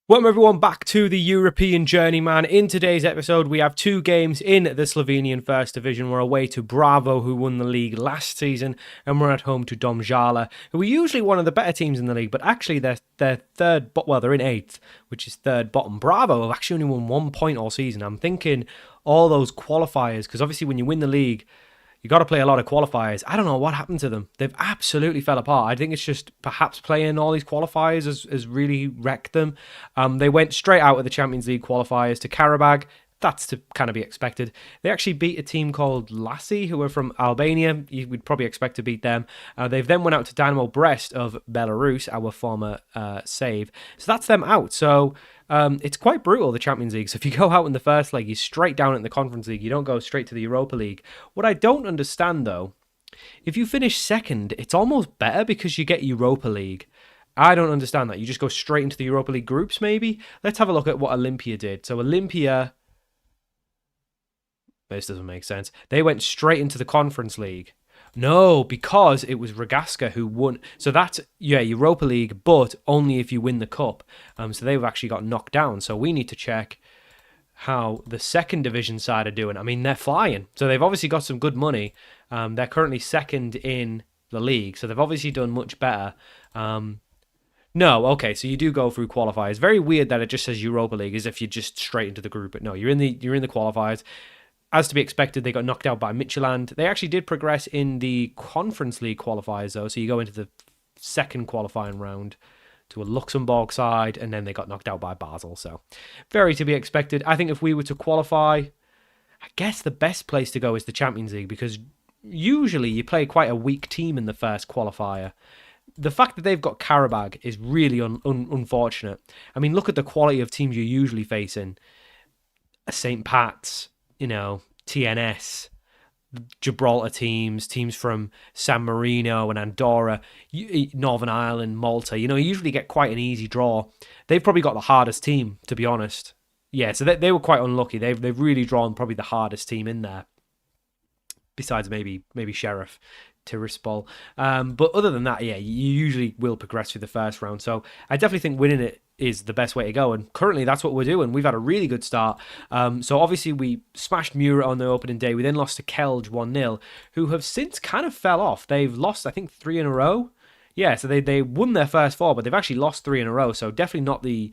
Welcome everyone back to the European Journeyman. In today's episode, we have two games in the Slovenian First Division. We're away to Bravo, who won the league last season, and we're at home to Domžale, who are usually one of the better teams in the league, but actually they're third, well, they're in eighth, which is third bottom. Bravo have actually only won 1 point all season. I'm thinking all those qualifiers, because obviously when you win the league, you got to play a lot of qualifiers. I don't know what happened to them. They've absolutely fell apart. I think it's just perhaps playing all these qualifiers has really wrecked them. They went straight out of the Champions League qualifiers to Karabag. That's to kind of be expected. They actually beat a team called Lassi, who are from Albania. You would probably expect to beat them. They've then went out to Dynamo Brest of Belarus, our former save. So that's them out. So it's quite brutal, the Champions League. So if you go out in the first leg, you're straight down in the Conference League. You don't go straight to the Europa League. What I don't understand, though, if you finish second, it's almost better because you get Europa League. I don't understand that. You just go straight into the Europa League groups, maybe? Let's have a look at what Olympia did. So Olympia... This doesn't make sense. They went straight into the Conference League. No, because it was Ragaska who won. So that's, Europa League, but only if you win the cup. So they've actually got knocked down. So we need to check how the second division side are doing. I mean, they're flying. So they've obviously got some good money. They're currently second in the league. So they've obviously done much better. No, okay, so you do go through qualifiers. Very weird that it just says Europa League as if you're just straight into the group. But no, you're in the qualifiers. As to be expected, they got knocked out by Midtjylland. They actually did progress in the Conference League qualifiers, though. So you go into the second qualifying round to a Luxembourg side, and then they got knocked out by Basel. So very to be expected. I think if we were to qualify, I guess the best place to go is the Champions League, because usually you play quite a weak team in the first qualifier. The fact that they've got Karabag is really unfortunate. I mean, look at the quality of teams you're usually facing. St. Pat's, TNS, Gibraltar teams from San Marino and Andorra, Northern Ireland, Malta. You usually get quite an easy draw. They've probably got the hardest team, to be honest. Yeah, so they were quite unlucky. They've really drawn probably the hardest team in there, besides maybe Sheriff Tiraspol. But other than that, yeah, you usually will progress through the first round. So I definitely think winning it is the best way to go, and currently that's what we're doing. We've had a really good start. So obviously we smashed Mura on the opening day. We then lost to Kelj 1-0, who have since kind of fell off. They've lost, I think, 3 in a row. Yeah, so they won their first 4, but they've actually lost 3 in a row. So definitely not the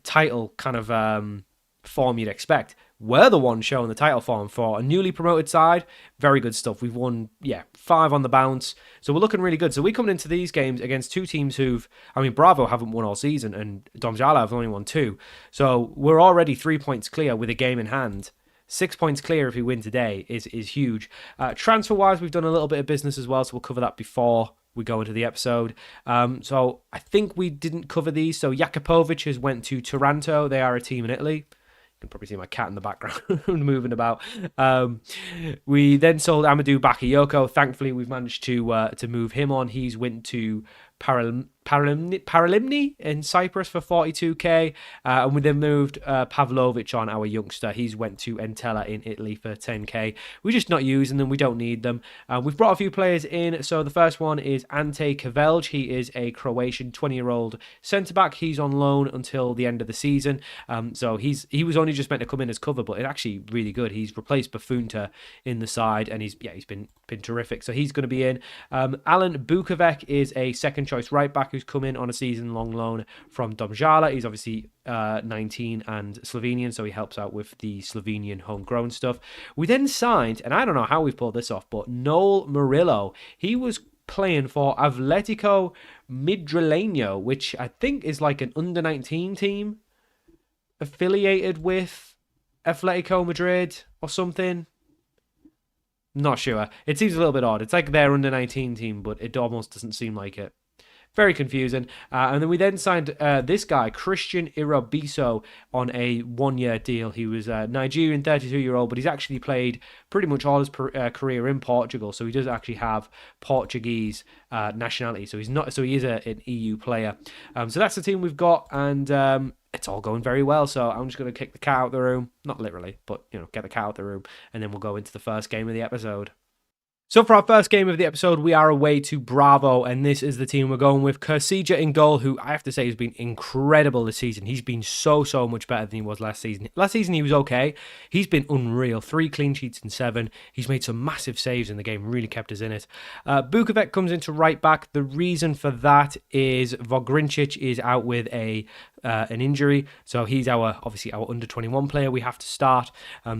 title kind of form you'd expect. We're the ones showing the title form for a newly promoted side. Very good stuff. We've won, 5 on the bounce. So we're looking really good. So we're coming into these games against two teams Bravo haven't won all season, and Domžale have only won 2. So we're already 3 points clear with a game in hand. 6 points clear if we win today is huge. Transfer-wise, we've done a little bit of business as well, so we'll cover that before we go into the episode. So I think we didn't cover these. So Jakupovic has went to Taranto. They are a team in Italy. You can probably see my cat in the background moving about. We then sold Amadou Bakayoko. Thankfully, we've managed to move him on. He's went to Paralimni in Cyprus for 42k, and we then moved Pavlovic on, our youngster. He's went to Entella in Italy for 10k. We're just not using them. We don't need them. We've brought a few players in. So the first one is Ante Kavelj. He is a Croatian 20-year-old centre-back. He's on loan until the end of the season. So he was only just meant to come in as cover, but it's actually really good. He's replaced Bafunta in the side, and he's been terrific. So he's going to be in. Alan Bukovic is a second choice right back who's come in on a season-long loan from Domžale. He's obviously 19 and Slovenian, so he helps out with the Slovenian homegrown stuff. We then signed, and I don't know how we've pulled this off, but Noel Murillo. He was playing for Atletico Madrileño, which I think is like an under-19 team affiliated with Atletico Madrid or something. Not sure. It seems a little bit odd. It's like their under-19 team, but it almost doesn't seem like it. Very confusing. And then we then signed this guy, Christian Irobiso, on a 1-year deal. He was a Nigerian 32-year-old, but he's actually played pretty much all his career in Portugal. So he does actually have Portuguese nationality. So he is an EU player. So that's the team we've got, and it's all going very well. So I'm just going to kick the cat out of the room. Not literally, but get the cat out of the room, and then we'll go into the first game of the episode. So for our first game of the episode, we are away to Bravo, and this is the team we're going with. Kersija in goal, who I have to say has been incredible this season. He's been so much better than he was last season. Last season he was okay. He's been unreal. 3 clean sheets in 7. He's made some massive saves in the game, really kept us in it. Bukovic comes into right back. The reason for that is Vogrincic is out with an injury, so he's obviously our under 21 player we have to start.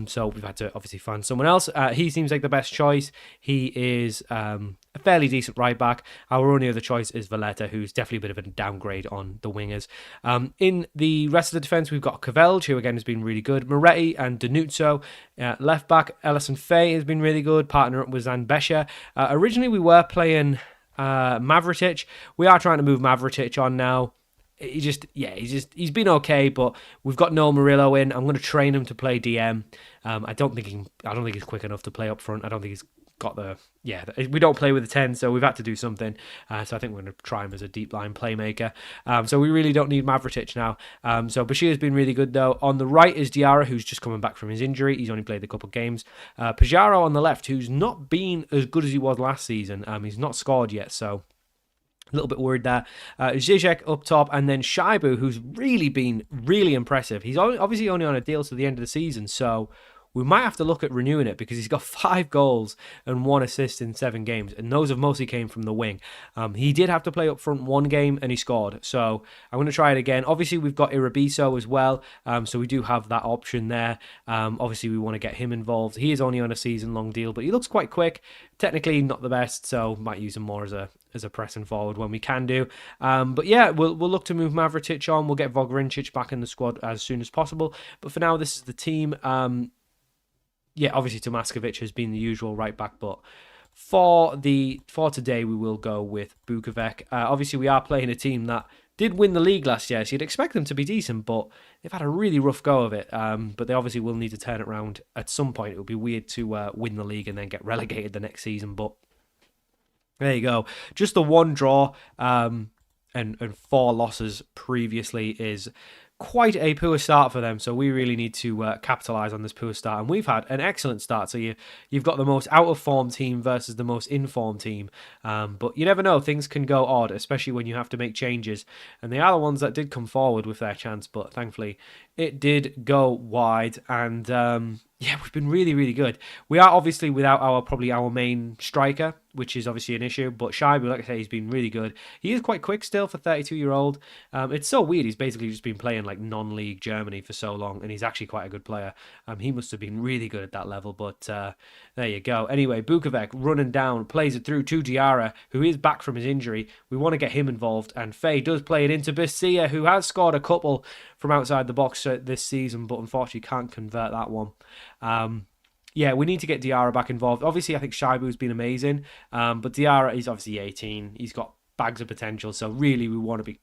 So we've had to obviously find someone else. He seems like the best choice. He is a fairly decent right back. Our only other choice is Valletta, who's definitely a bit of a downgrade on the wingers. In the rest of the defence, we've got Cavell, who again has been really good. Moretti and Danuzzo. Left back, Ellison Faye has been really good. Partner up with Zanbesha. Originally, we were playing Mavritic. We are trying to move Mavritic on now. He's been okay, but we've got Noel Murillo in. I'm going to train him to play DM. I don't think he's quick enough to play up front. I don't think he's got we don't play with the 10, so we've had to do something. So I think we're going to try him as a deep line playmaker. So we really don't need Mavritic now. So Bashir's been really good though. On the right is Diarra, who's just coming back from his injury. He's only played a couple of games. Pajaro on the left, who's not been as good as he was last season. He's not scored yet, so a little bit worried there. Zizek up top, and then Shaibu, who's really been really impressive. He's obviously only on a deal to the end of the season, so we might have to look at renewing it because he's got 5 goals and 1 assist in 7 games, and those have mostly came from the wing. He did have to play up front 1 game and he scored, so I'm going to try it again. Obviously, we've got Irabiso as well, so we do have that option there. Obviously, we want to get him involved. He is only on a season-long deal, but he looks quite quick. Technically, not the best, so might use him more as a pressing forward when we can do. But yeah, we'll look to move Mavritic on. We'll get Vogrincic back in the squad as soon as possible. But for now, this is the team. Obviously Tomaskovic has been the usual right back, but for today we will go with Bukovic. Obviously we are playing a team that did win the league last year, so you'd expect them to be decent, but they've had a really rough go of it. But they obviously will need to turn it around at some point. It would be weird to win the league and then get relegated the next season, but there you go. Just the 1 draw and 4 losses previously is quite a poor start for them, so we really need to capitalise on this poor start, and we've had an excellent start. So you've got the most out of form team versus the most in form team, but you never know, things can go odd, especially when you have to make changes, and they are the ones that did come forward with their chance, but thankfully it did go wide. And we've been really, really good. We are obviously without our main striker, which is obviously an issue. But Shaibu, like I say, he's been really good. He is quite quick still for 32-year-old. It's so weird. He's basically just been playing like non-league Germany for so long, and he's actually quite a good player. He must have been really good at that level. But there you go. Anyway, Bukovic running down, plays it through to Diarra, who is back from his injury. We want to get him involved, and Faye does play it into Bissia, who has scored a couple from outside the box this season, but unfortunately can't convert that one. We need to get Diarra back involved. Obviously, I think Shaibu's been amazing, but Diarra is obviously 18. He's got bags of potential, so really we want to be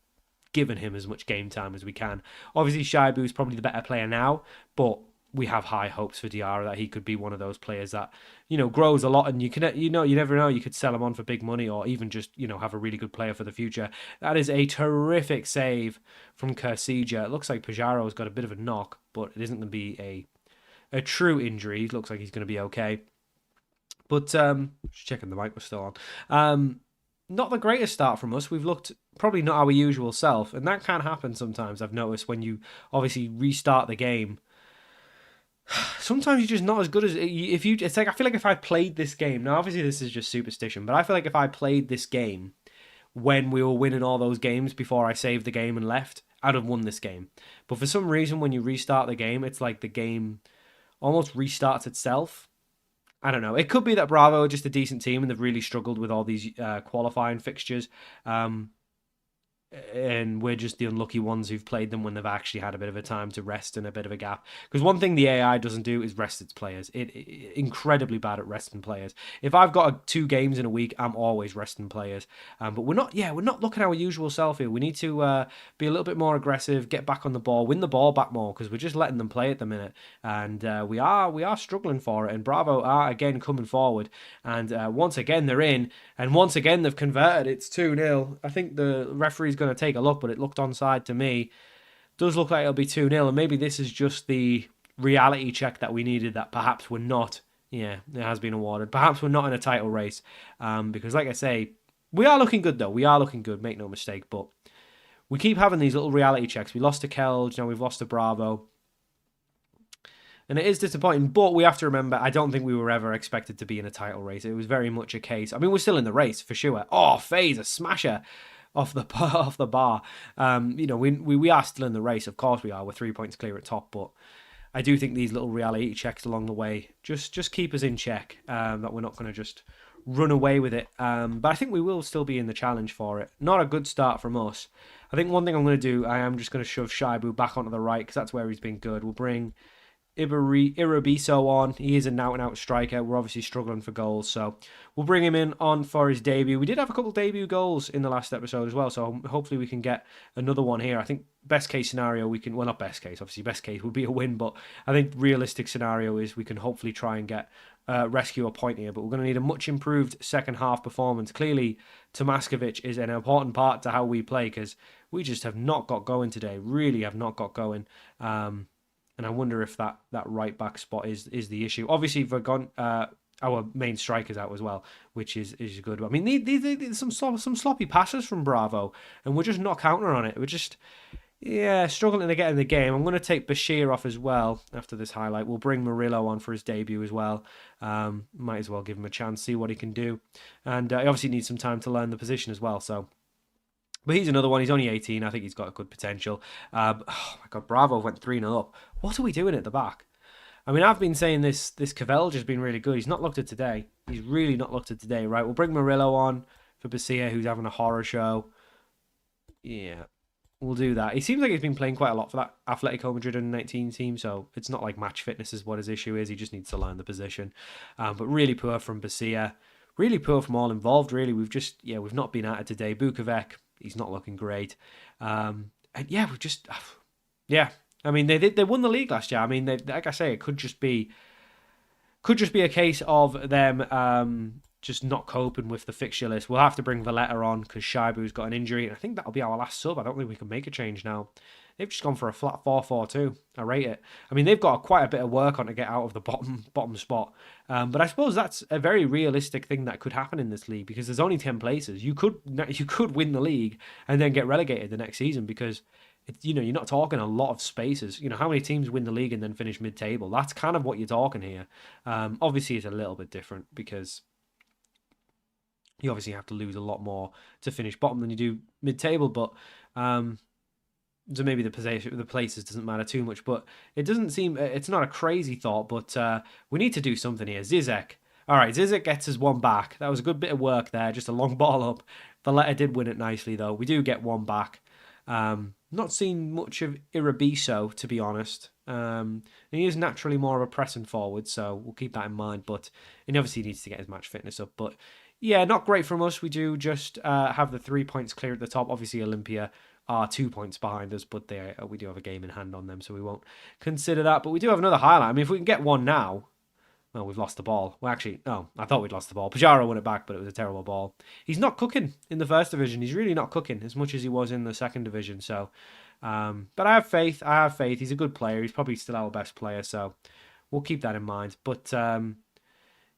giving him as much game time as we can. Obviously, Shaibu's probably the better player now, but we have high hopes for Diarra that he could be one of those players that, grows a lot, and you never know, you could sell him on for big money, or even just, have a really good player for the future. That is a terrific save from Kersija. It looks like Pajaro's got a bit of a knock, but it isn't going to be a true injury. It looks like he's going to be okay. But just checking the mic was still on. Not the greatest start from us. We've looked probably not our usual self, and that can happen sometimes. I've noticed when you obviously restart the game. Sometimes you're just not as good as it's like I feel like if I played this game, now obviously this is just superstition, but I feel like if I played this game when we were winning all those games before I saved the game and left, I'd have won this game. But for some reason, when you restart the game, it's like the game almost restarts itself. I don't know. It could be that Bravo are just a decent team and they've really struggled with all these qualifying fixtures. And we're just the unlucky ones who've played them when they've actually had a bit of a time to rest and a bit of a gap. Because one thing the AI doesn't do is rest its players. It incredibly bad at resting players. If I've got 2 games in a week, I'm always resting players. But we're not looking our usual self here. We need to be a little bit more aggressive, get back on the ball, win the ball back more, because we're just letting them play at the minute. And we are struggling for it. And Bravo are again coming forward. And once again they're in, and once again they've converted. It's 2-0. I think the referee's going to take a look, but it looked onside to me. Does look like it'll be 2-0, and maybe this is just the reality check that we needed, that perhaps we're not Yeah, it has been awarded. Perhaps we're not in a title race, because, like I say, we are looking good, though. We are looking good, make no mistake. But we keep having these little reality checks. We lost to Kelge, now we've lost to Bravo. And it is disappointing, but we have to remember, I don't think we were ever expected to be in a title race. It was very much a case. I mean, we're still in the race, for sure. Oh, FaZe, a smasher off the bar. We are still in the race. Of course we are. We're 3 points clear at top, but I do think these little reality checks along the way just keep us in check, that we're not going to just run away with it. But I think we will still be in the challenge for it. Not a good start from us. I think one thing I'm going to do, I am just going to shove Shaibu back onto the right because that's where he's been good. We'll bring Irabiso on. He is an out-and-out striker. We're obviously struggling for goals, so we'll bring him in on for his debut. We did have a couple of debut goals in the last episode as well, so hopefully we can get another one here. I think best case scenario we can, well, not best case, obviously best case would be a win, but I think realistic scenario is we can hopefully try and get rescue a point here, but we're going to need a much improved second half performance. Clearly, Tomaskovic is an important part to how we play because we just have not got going today, really have not got going. And I wonder if that right back spot is the issue. Obviously, Vergon, our main striker's out as well, which is good. I mean, these some sloppy passes from Bravo, and we're just not countering on it. We're just struggling to get in the game. I'm going to take Bashir off as well after this highlight. We'll bring Murillo on for his debut as well. Might as well give him a chance, see what he can do, and he obviously needs some time to learn the position as well. So. But he's another one. He's only 18. I think he's got a good potential. Oh my God, Bravo went 3-0 up. What are we doing at the back? I mean, I've been saying this Cavell has been really good. He's not looked at today. He's really not looked at today, right? We'll bring Murillo on for Basia, who's having a horror show. Yeah, we'll do that. He seems like he's been playing quite a lot for that Atletico Madrid under-19 team, so it's not like match fitness is what his issue is. He just needs to learn the position. But really poor from Basia. Really poor from all involved, really. We've not been at it today. Bukovic, he's not looking great. And yeah, I mean, they won the league last year. I mean, like I say, it could just be a case of them just not coping with the fixture list. We'll have to bring Valletta on because Shaibu's got an injury, and I think that'll be our last sub. I don't think we can make a change now. They've just gone for a flat 4-4-2. I rate it. I mean, they've got quite a bit of work on to get out of the bottom spot. But I suppose that's a very realistic thing that could happen in this league because there's only 10 places. You could win the league and then get relegated the next season because you're not talking a lot of spaces. How many teams win the league and then finish mid-table? That's kind of what you're talking here. Obviously, it's a little bit different because you obviously have to lose a lot more to finish bottom than you do mid-table, but so maybe the places doesn't matter too much, but it doesn't seem, it's not a crazy thought, but we need to do something here. Zizek. All right, Zizek gets us one back. That was a good bit of work there, just a long ball up. Valletta did win it nicely, though. We do get one back. Not seen much of Irabiso, to be honest. He is naturally more of a pressing forward, so we'll keep that in mind, but he obviously needs to get his match fitness up. But yeah, not great from us. We do just have the 3 points clear at the top. Obviously, Olympia are 2 points behind us, but we do have a game in hand on them, so we won't consider that. But we do have another highlight. I mean, if we can get one now, well, we've lost the ball. Well, actually, no, I thought we'd lost the ball. Pajaro won it back, but it was a terrible ball. He's not cooking in the first division. He's really not cooking as much as he was in the second division. So, but I have faith. He's a good player. He's probably still our best player, so we'll keep that in mind. But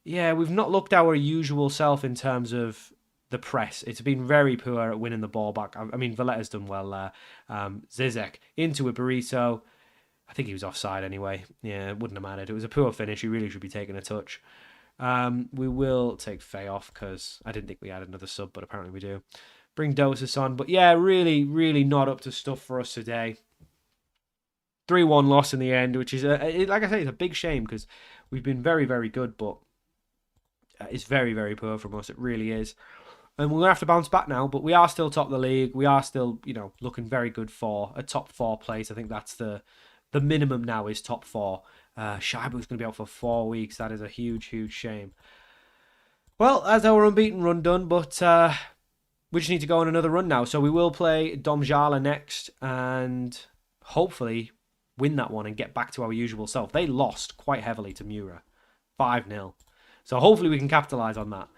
yeah, we've not looked our usual self in terms of the press. It's been very poor at winning the ball back. I mean, Valletta's done well there. Zizek into a Burrito. I think he was offside anyway. Yeah, it wouldn't have mattered. It was a poor finish. He really should be taking a touch. We will take Faye off because I didn't think we had another sub, but apparently we do. Bring Dosis on. But yeah, really, really not up to stuff for us today. 3-1 loss in the end, which is, like I say, it's a big shame because we've been very, very good, but it's very, very poor from us. It really is. And we're going to have to bounce back now, but we are still top of the league. We are still, looking very good for a top 4 place. I think that's the minimum now is top 4. Shaibu's going to be out for 4 weeks. That is a huge, huge shame. Well, that's our unbeaten run done, but we just need to go on another run now. So we will play Domjala next and hopefully win that one and get back to our usual self. They lost quite heavily to Mura, 5-0. So hopefully we can capitalise on that.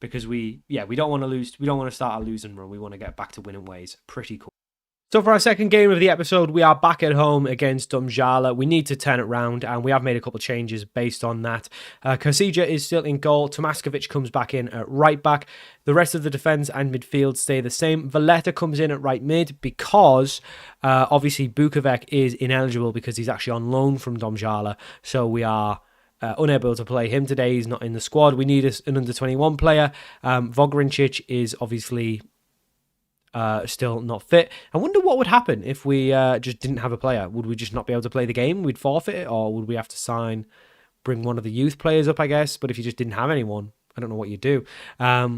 Because we don't want to lose. We don't want to start a losing run. We want to get back to winning ways. Pretty cool. So for our second game of the episode, we are back at home against Domžale. We need to turn it round, and we have made a couple of changes based on that. Kosija is still in goal. Tomaskovic comes back in at right back. The rest of the defence and midfield stay the same. Valletta comes in at right mid because obviously Bukovic is ineligible because he's actually on loan from Domžale. So we are unable to play him today. He's not in the squad. We need an under-21 player. Vogrincic is obviously still not fit. I wonder what would happen if we just didn't have a player. Would we just not be able to play the game? We'd forfeit it, or would we have to bring one of the youth players up, I guess? But if you just didn't have anyone, I don't know what you'd do,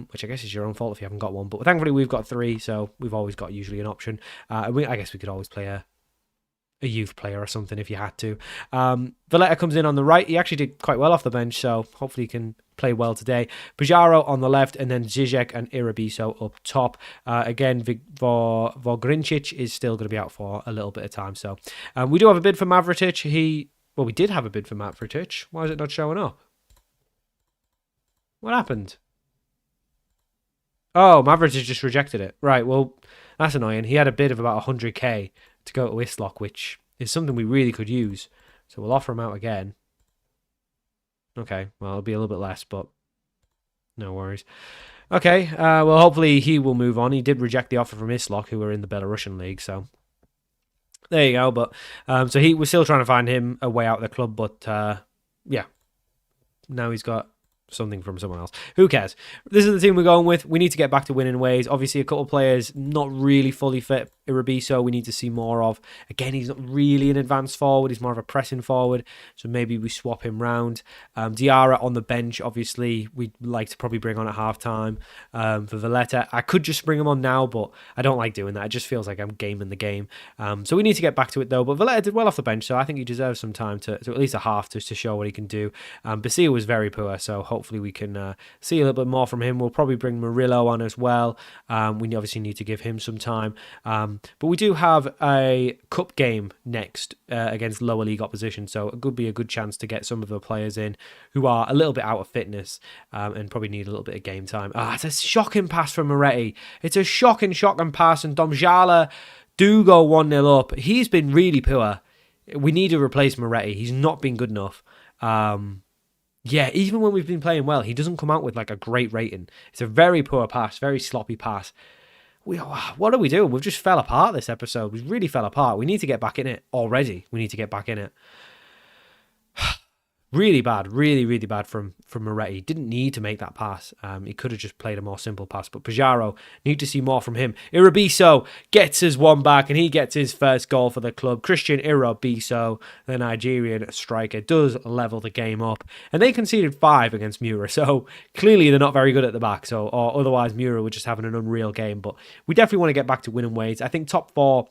which I guess is your own fault if you haven't got one. But thankfully we've got 3, so we've always got usually an option. I guess we could always play a youth player or something if you had to. Valletta comes in on the right. He actually did quite well off the bench, so hopefully he can play well today. Pajaro on the left, and then Zizek and Irabiso up top. Again, Vogrincic is still going to be out for a little bit of time. So we do have a bid for Mavratic. We did have a bid for Mavratic. Why is it not showing up? What happened? Oh, Mavratic just rejected it. Right, well, that's annoying. He had a bid of about 100k to go to Islock, which is something we really could use. So we'll offer him out again. Okay, well, it'll be a little bit less, but no worries. Okay, well, hopefully he will move on. He did reject the offer from Islock, who are in the Belarusian league, so there you go. But so he was still trying to find him a way out of the club, but yeah, now he's got something from someone else. Who cares? This is the team we're going with. We need to get back to winning ways. Obviously, a couple of players not really fully fit. Irabiso, we need to see more of. Again, he's not really an advanced forward. He's more of a pressing forward. So maybe we swap him round. Diarra on the bench. Obviously, we'd like to probably bring on at half-time for Valletta. I could just bring him on now, but I don't like doing that. It just feels like I'm gaming the game. So we need to get back to it, though. But Valletta did well off the bench, so I think he deserves some time to at least a half to show what he can do. Basia was very poor, so hopefully we can see a little bit more from him. We'll probably bring Murillo on as well. We obviously need to give him some time. But we do have a cup game next against lower league opposition, so it could be a good chance to get some of the players in who are a little bit out of fitness and probably need a little bit of game time. It's a shocking pass from Moretti. It's a shocking pass, and Domžale do go 1-0 up. He's been really poor. We need to replace Moretti. He's not been good enough. Yeah, even when we've been playing well, he doesn't come out with like a great rating. It's a very poor pass, very sloppy pass. What are we doing? We've just fell apart this episode. We really fell apart. We need to get back in it already. We need to get back in it. Really bad, really bad from Moretti. Didn't need to make that pass. He could have just played a more simple pass. But Pajaro, need to see more from him. Irabiso gets his one back, and he gets his first goal for the club. Christian Irabiso, the Nigerian striker, does level the game up. And they conceded 5 against Mura, so clearly they're not very good at the back. Or otherwise Mura were just having an unreal game. But we definitely want to get back to winning ways. I think top 4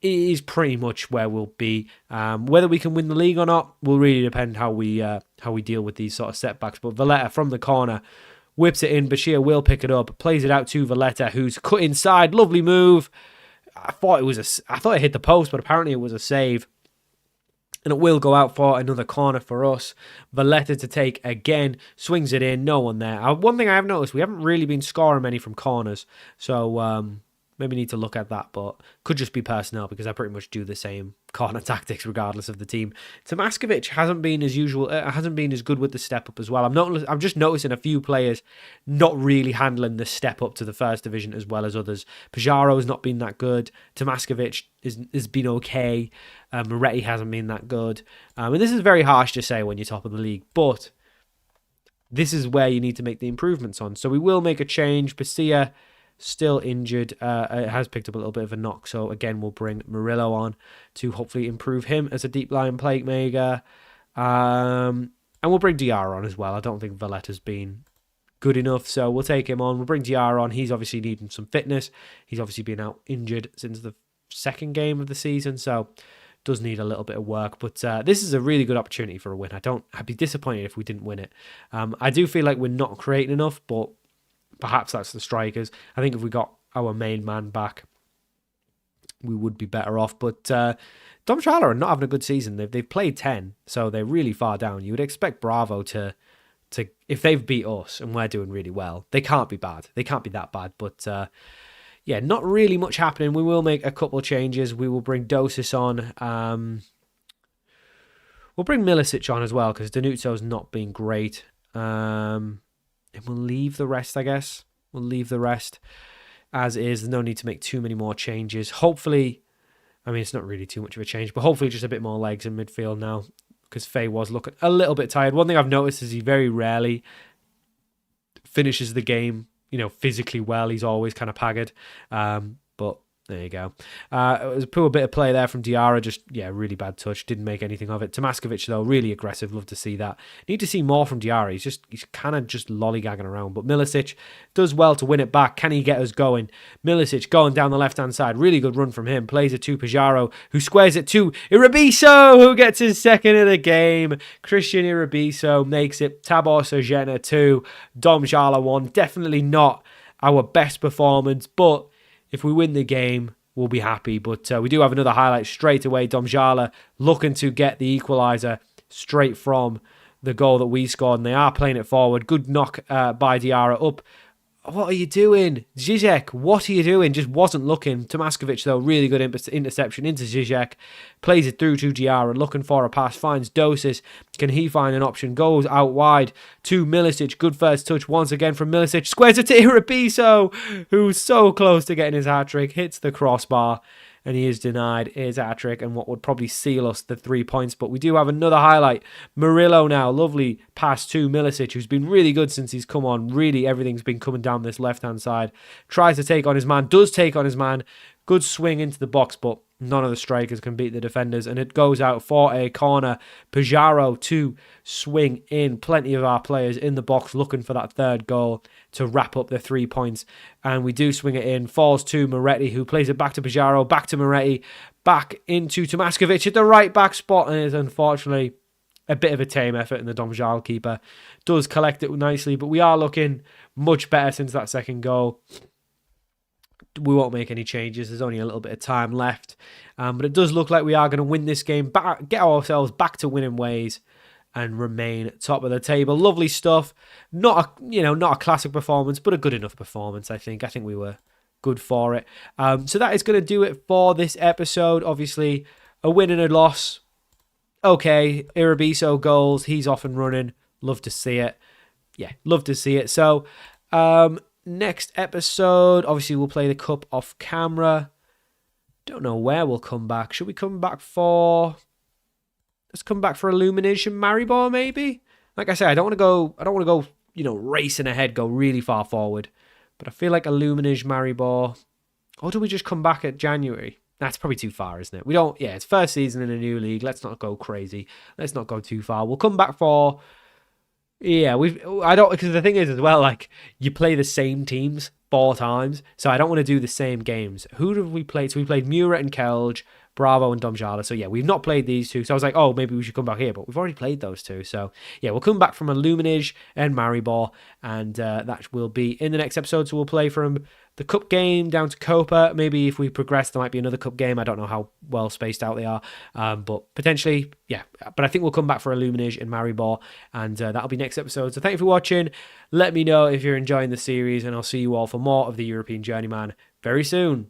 is pretty much where we'll be. Whether we can win the league or not will really depend how we deal with these sort of setbacks. But Valletta from the corner whips it in. Bashir will pick it up, plays it out to Valletta, who's cut inside. Lovely move. I thought it hit the post, but apparently it was a save. And it will go out for another corner for us. Valletta to take again, swings it in. No one there. One thing I have noticed, we haven't really been scoring many from corners, so maybe need to look at that, but could just be personnel because I pretty much do the same corner tactics regardless of the team. Tomaskovic hasn't been as usual. Hasn't been as good with the step up as well. I'm just noticing a few players not really handling the step up to the first division as well as others. Pajaro has not been that good. Tomaskovic has been okay. Moretti hasn't been that good. And this is very harsh to say when you're top of the league, but this is where you need to make the improvements on. So we will make a change. Basia still injured, has picked up a little bit of a knock, so again we'll bring Murillo on to hopefully improve him as a deep line playmaker, and we'll bring Diarra on as well. I don't think Valletta's been good enough, so we'll take him on. We'll bring Diarra on. He's obviously needing some fitness. He's obviously been out injured since the second game of the season, so does need a little bit of work, but this is a really good opportunity for a win. I'd be disappointed if we didn't win it. I do feel like we're not creating enough, but perhaps that's the strikers. I think if we got our main man back, we would be better off. But Domžale are not having a good season. They've played 10, so they're really far down. You would expect Bravo to if they've beat us and we're doing really well, they can't be bad. They can't be that bad. But yeah, not really much happening. We will make a couple changes. We will bring Dosis on. We'll bring Milicic on as well because Danuto's not been great. And we'll leave the rest, I guess. We'll leave the rest as is. There's no need to make too many more changes. Hopefully, I mean, it's not really too much of a change, but hopefully just a bit more legs in midfield now because Faye was looking a little bit tired. One thing I've noticed is he very rarely finishes the game, physically well. He's always kind of haggard. But there you go. It was a poor bit of play there from Diarra. Just, really bad touch. Didn't make anything of it. Tomaskovic, though, really aggressive. Love to see that. Need to see more from Diarra. He's kind of just lollygagging around. But Milicic does well to win it back. Can he get us going? Milicic going down the left-hand side. Really good run from him. Plays it to Pajaro, who squares it to Irabiso, who gets his second of the game. Christian Irabiso makes it Tabor Sezana 2, Domjala 1. Definitely not our best performance, but if we win the game, we'll be happy. But we do have another highlight straight away. Domjala looking to get the equaliser straight from the goal that we scored. And they are playing it forward. Good knock by Diarra up. What are you doing? Zizek, what are you doing? Just wasn't looking. Tomaskovic, though, really good interception into Zizek. Plays it through to Diarra, looking for a pass. Finds Dosis. Can he find an option? Goes out wide to Milicic. Good first touch once again from Milicic. Squares it to Irabiso, who's so close to getting his hat-trick. Hits the crossbar. And he is denied his hat-trick and what would probably seal us the 3 points. But we do have another highlight. Murillo now. Lovely pass to Milicic, who's been really good since he's come on. Really, everything's been coming down this left-hand side. Tries to take on his man. Does take on his man. Good swing into the box, but none of the strikers can beat the defenders. And it goes out for a corner. Pajaro to swing in. Plenty of our players in the box looking for that third goal to wrap up the 3 points. And we do swing it in. Falls to Moretti, who plays it back to Pajaro. Back to Moretti. Back into Tomaskovic at the right back spot. And it's unfortunately a bit of a tame effort. And the Domjal keeper does collect it nicely. But we are looking much better since that second goal. We won't make any changes. There's only a little bit of time left. But it does look like we are going to win this game, get ourselves back to winning ways and remain top of the table. Lovely stuff. Not a classic performance, but a good enough performance, I think. I think we were good for it. So that is going to do it for this episode. Obviously, a win and a loss. Okay, Irabiso goals. He's off and running. Love to see it. Yeah, love to see it. So, next episode, obviously we'll play the cup off camera. Don't know where we'll come back. Should we come back for... Let's come back for Illumination Maribor, maybe? Like I said, I don't want to go, racing ahead, go really far forward. But I feel like Illumination Maribor... Or do we just come back at January? That's probably too far, isn't it? It's first season in a new league. Let's not go crazy. Let's not go too far. We'll come back for... Yeah, because the thing is as well, like, you play the same teams 4 times, so I don't want to do the same games. Who did we play? So we played Murat and Kelge, Bravo and Domjala. So yeah, we've not played these two. So I was like, oh, maybe we should come back here, but we've already played those two. So yeah, we'll come back from Illuminage and Maribor, and that will be in the next episode. So we'll play from the cup game down to Copa. Maybe if we progress, there might be another cup game. I don't know how well spaced out they are, but potentially, yeah. But I think we'll come back for Illuminage and Maribor, and that'll be next episode. So thank you for watching. Let me know if you're enjoying the series, and I'll see you all for more of the European Journeyman very soon.